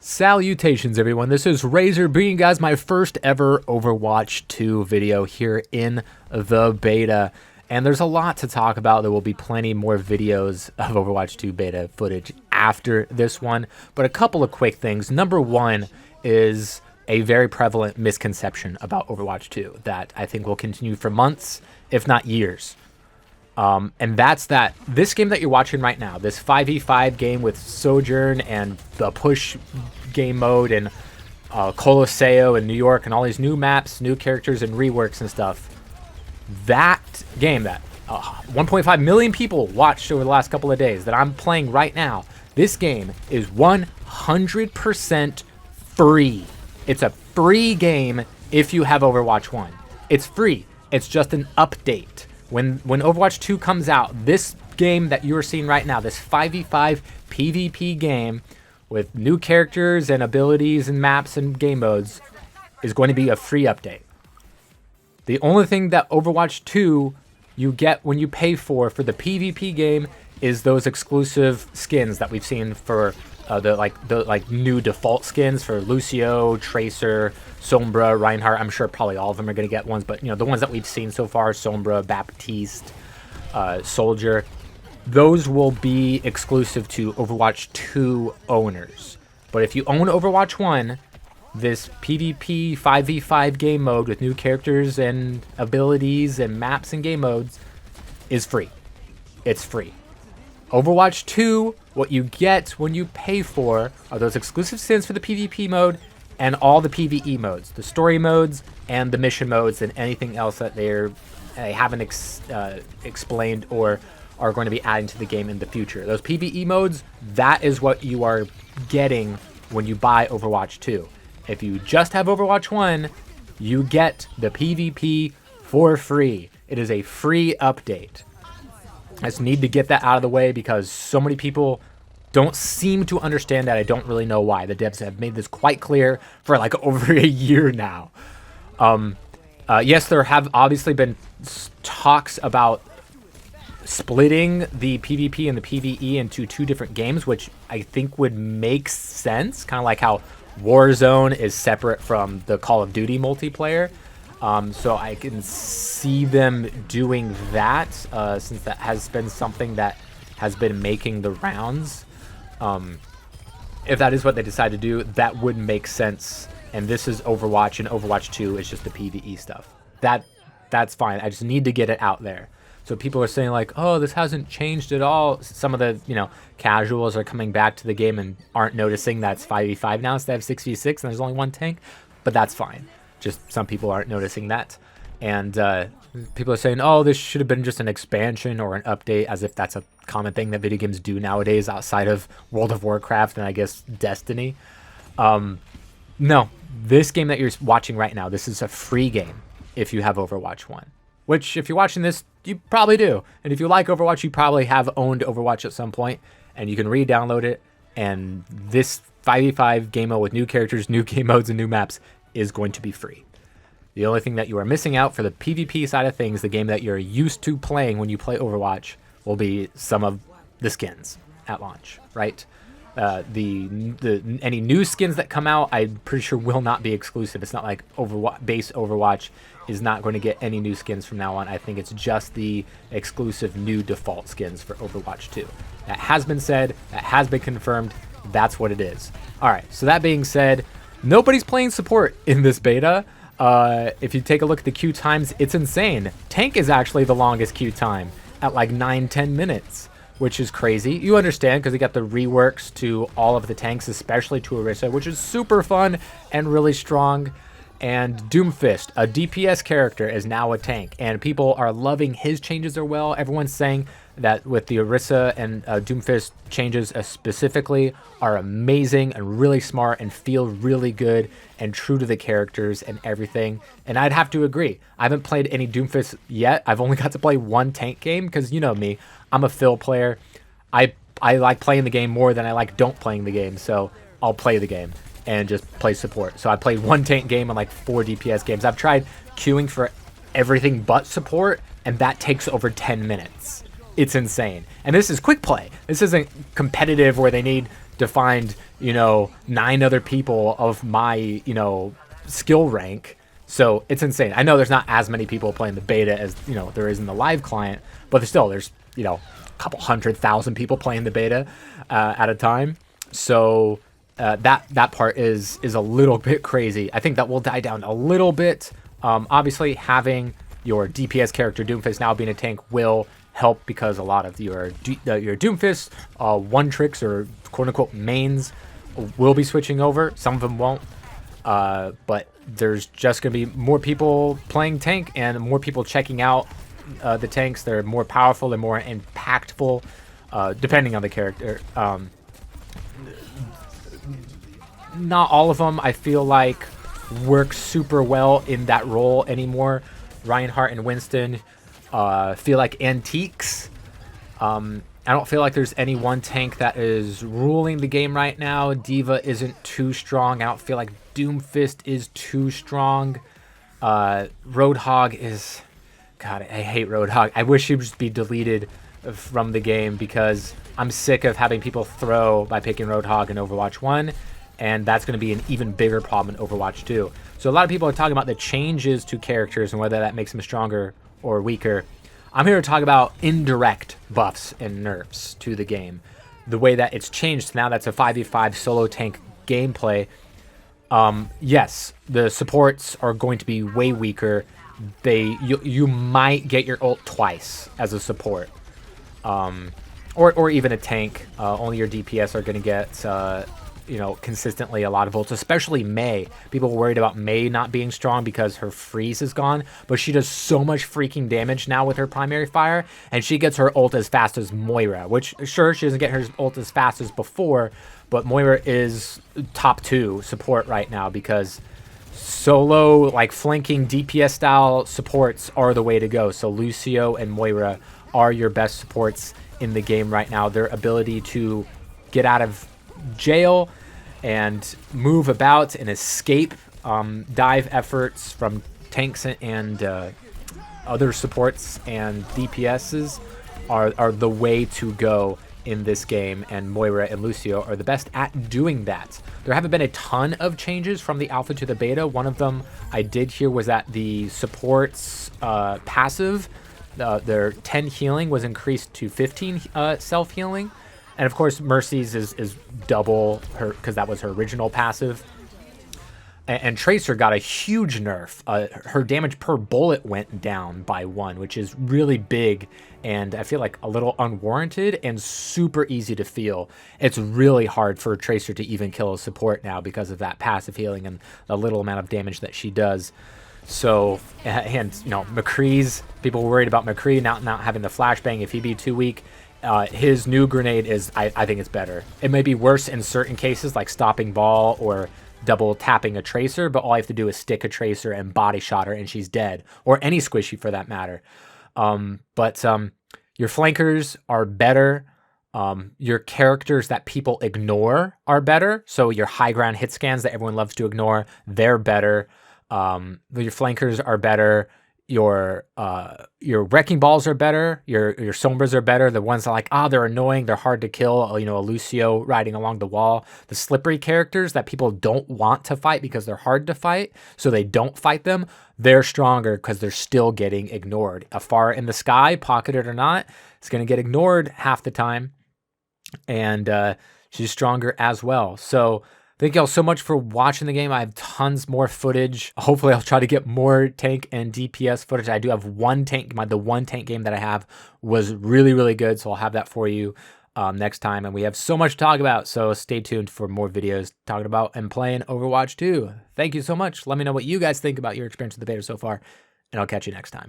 Salutations everyone, this is Razor bringing you guys my first ever Overwatch 2 video here in the beta. And there's a lot to talk about. There will be plenty more videos of Overwatch 2 beta footage after this one. But a couple of quick things. Number one is a very prevalent misconception about Overwatch 2 that I think will continue for months, if not years. And that's that this game that you're watching right now, this 5v5 game with Sojourn and the push game mode and Colosseo and New York and all these new maps, new characters and reworks and stuff, that game that 1.5 million people watched over the last couple of days that I'm playing right now, this game is 100% free. It's a free game if you have Overwatch 1. It's free. It's just an update. When Overwatch 2 comes out, this game that you're seeing right now, this 5v5 PvP game with new characters and abilities and maps and game modes, is going to be a free update. The only thing that Overwatch 2 you get when you pay for the PvP game is those exclusive skins that we've seen for the new default skins for Lucio, Tracer, Sombra, Reinhardt. I'm sure probably all of them are going to get ones, but you know, the ones that we've seen so far, Sombra, Baptiste, Soldier, those will be exclusive to Overwatch 2 owners. But if you own Overwatch 1, this PvP 5v5 game mode with new characters and abilities and maps and game modes is free. It's free. Overwatch 2, what you get when you pay for are those exclusive skins for the PvP mode and all the PvE modes, the story modes and the mission modes and anything else that they haven't explained or are going to be adding to the game in the future. Those PvE modes, that is what you are getting when you buy Overwatch 2. If you just have Overwatch 1, you get the PvP for free. It is a free update. I just need to get that out of the way because so many people don't seem to understand that. I don't really know why. The devs have made this quite clear for like over a year now. Yes, there have obviously been talks about splitting the PvP and the PvE into two different games, which I think would make sense. Kind of like how Warzone is separate from the Call of Duty multiplayer. So I can see them doing that since that has been something that has been making the rounds. If that is what they decide to do, that would make sense. And this is Overwatch, and Overwatch 2 is just the PvE stuff. That's fine. I just need to get it out there. So people are saying like, oh, this hasn't changed at all. Some of the, casuals are coming back to the game and aren't noticing that it's 5v5 now instead of 6v6 and there's only one tank. But that's fine. Just some people aren't noticing that. And people are saying, oh, this should have been just an expansion or an update, as if that's a common thing that video games do nowadays outside of World of Warcraft and I guess Destiny. No, this game that you're watching right now, this is a free game if you have Overwatch 1. Which, if you're watching this, you probably do. And if you like Overwatch, you probably have owned Overwatch at some point, and you can re-download it. And this 5v5 game mode with new characters, new game modes, and new maps is going to be free. The only thing that you are missing out for the PvP side of things, the game that you're used to playing when you play Overwatch, will be some of the skins at launch, right? Any new skins that come out, I'm pretty sure will not be exclusive. It's not like base Overwatch is not going to get any new skins from now on. I think it's just the exclusive new default skins for Overwatch 2. That has been said, that has been confirmed, that's what it is. Alright, so that being said, nobody's playing support in this beta. If you take a look at the queue times, it's insane. Tank is actually the longest queue time at like 9-10 minutes, which is crazy. You understand because they got the reworks to all of the tanks, especially to Orisa, which is super fun and really strong. And Doomfist, a DPS character, is now a tank, and people are loving his changes as well. Everyone's saying that with the Orisa and Doomfist changes specifically are amazing and really smart and feel really good and true to the characters and everything. And I'd have to agree. I haven't played any Doomfist yet. I've only got to play one tank game because you know me, I'm a fill player. I like playing the game more than I like don't playing the game, so I'll play the game and just play support. So I played one tank game and like 4 DPS games. I've tried queuing for everything but support, and that takes over 10 minutes. It's insane. And this is quick play. This isn't competitive where they need to find, 9 other people of my, skill rank. So it's insane. I know there's not as many people playing the beta as, there is in the live client, but there's, a couple 100,000 people playing the beta at a time. So that part is a little bit crazy. I think that will die down a little bit. Obviously, having your DPS character Doomfist now being a tank will help, because a lot of your Doomfist one tricks or quote unquote mains will be switching over. Some of them won't, but there's just gonna be more people playing tank and more people checking out the tanks. They're more powerful, they're more impactful, depending on the character. Not all of them I feel like work super well in that role anymore. Reinhardt and Winston feel like antiques. I don't feel like there's any one tank that is ruling the game right now. Diva isn't too strong. I don't feel like Doomfist is too strong. Roadhog is... God, I hate Roadhog. I wish he would just be deleted from the game, because I'm sick of having people throw by picking Roadhog in Overwatch 1, and that's going to be an even bigger problem in Overwatch 2. So a lot of people are talking about the changes to characters and whether that makes them stronger or weaker. I'm here to talk about indirect buffs and nerfs to the game. The way that it's changed now, that's a 5v5 solo tank gameplay. Yes, the supports are going to be way weaker. You might get your ult twice as a support, or even a tank. Only your DPS are going to get consistently a lot of ults, especially Mei. People were worried about Mei not being strong because her freeze is gone, but she does so much freaking damage now with her primary fire, and she gets her ult as fast as Moira, which, sure, she doesn't get her ult as fast as before, but Moira is top 2 support right now, because solo, like, flanking DPS style supports are the way to go. So Lucio and Moira are your best supports in the game right now. Their ability to get out of jail and move about and escape dive efforts from tanks and other supports and DPSs are the way to go in this game, and Moira and Lucio are the best at doing that. There haven't been a ton of changes from the alpha to the beta. One of them I did hear was that the supports passive, their 10 healing was increased to 15 self-healing. And of course, Mercy's is double her, because that was her original passive. And Tracer got a huge nerf. Her damage per bullet went down by 1, which is really big, and I feel like a little unwarranted and super easy to feel. It's really hard for Tracer to even kill a support now because of that passive healing and the little amount of damage that she does. So, and McCree's, people were worried about McCree not having the flashbang if he be too weak. His new grenade is, I think it's better. It may be worse in certain cases, like stopping ball or double tapping a Tracer, but all I have to do is stick a Tracer and body shot her and she's dead, or any squishy for that matter. But your flankers are better. Your characters that people ignore are better. So your high ground hit scans that everyone loves to ignore, they're better. Your flankers are better. Your wrecking balls are better. Your sombras are better. The ones that are like, they're annoying, they're hard to kill. A Lucio riding along the wall. The slippery characters that people don't want to fight because they're hard to fight, so they don't fight them. They're stronger because they're still getting ignored. A far in the sky, pocketed or not, it's gonna get ignored half the time, and she's stronger as well. So thank y'all so much for watching the game. I have tons more footage. Hopefully I'll try to get more tank and DPS footage. I do have one tank. The one tank game that I have was really, really good, so I'll have that for you next time. And we have so much to talk about, so stay tuned for more videos talking about and playing Overwatch 2. Thank you so much. Let me know what you guys think about your experience with the beta so far, and I'll catch you next time.